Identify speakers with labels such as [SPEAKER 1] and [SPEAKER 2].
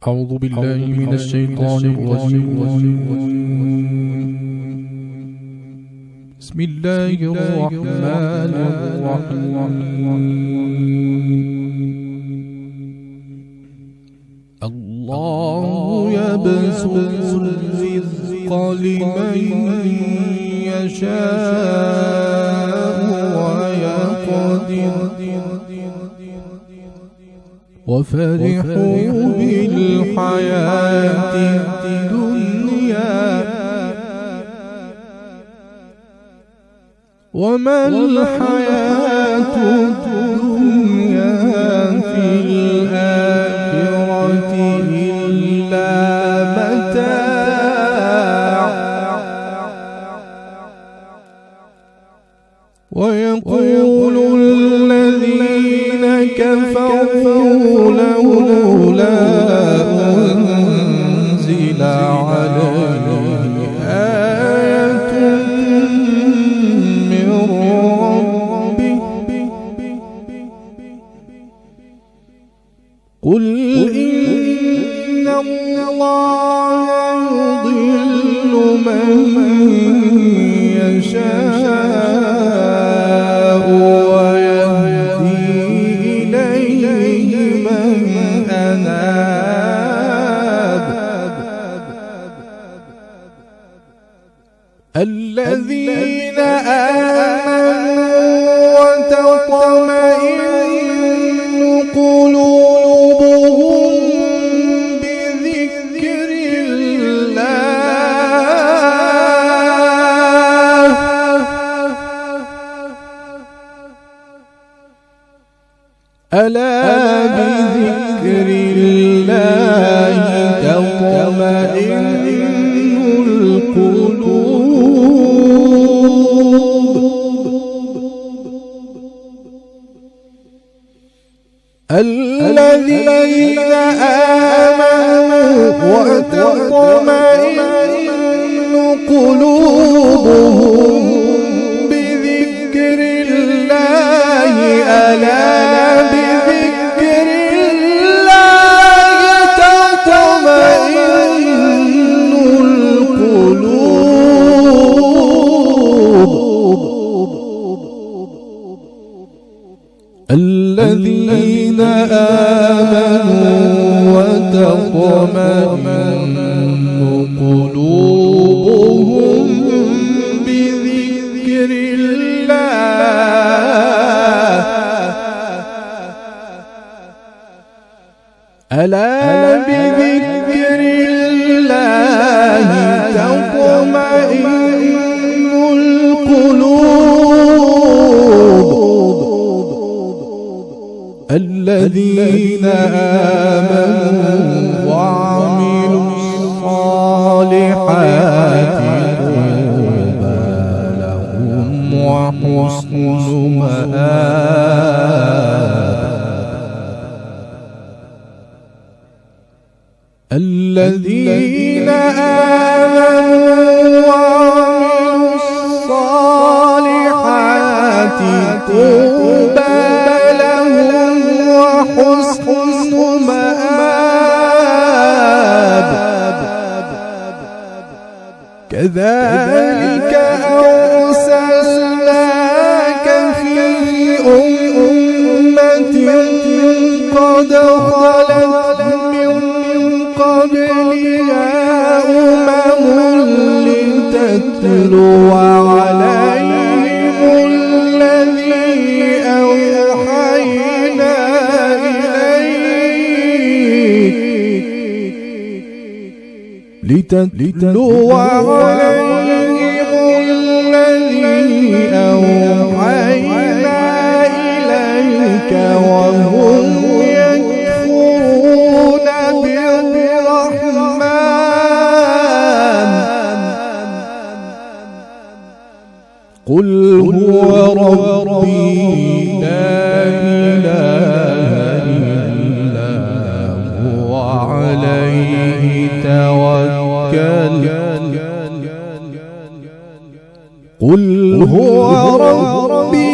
[SPEAKER 1] أعوذ بالله من الشيطان الرجيم. بسم الله الرحمن الرحيم. الله يبسط الرزق لمن يشاء ويقدر وفرحوا بالحياة الدنيا وما الحياة الدنيا في الآخرة إلا متاع. ويقول الذين كفروا لولا أنزل عليه آية من ربه قل إن الله يضل من يشاء ويهدي إليه من أناب. الذين آمنوا وتطمئن قلوبهم بذكر الله ألا بذكر الله تطمئن الذين آمنوا وتطمئن قلوبهم بذكر الله ألا بذكر الله تطمئن القلوب. الذين آمنوا وتطمئن قلوبهم بذكر الله ألا بذكر الله تطمئن القلوب. الذين آمنوا وعملوا الصالحات طوبى لهم وحسن مآب. الذين آمنوا وعملوا الصالحات طوبى لهم وحسن مآب. كذلك أرسلناك في أمة قد خلت من قبلها لتتلو عليهم الذي أوحينا إليك لتتلو عليهم الذي أوحينا إليك وهم يكفرون بالرحمن. قل هو ربي لا إله إلا هو عليه توكلت. قل هو ربي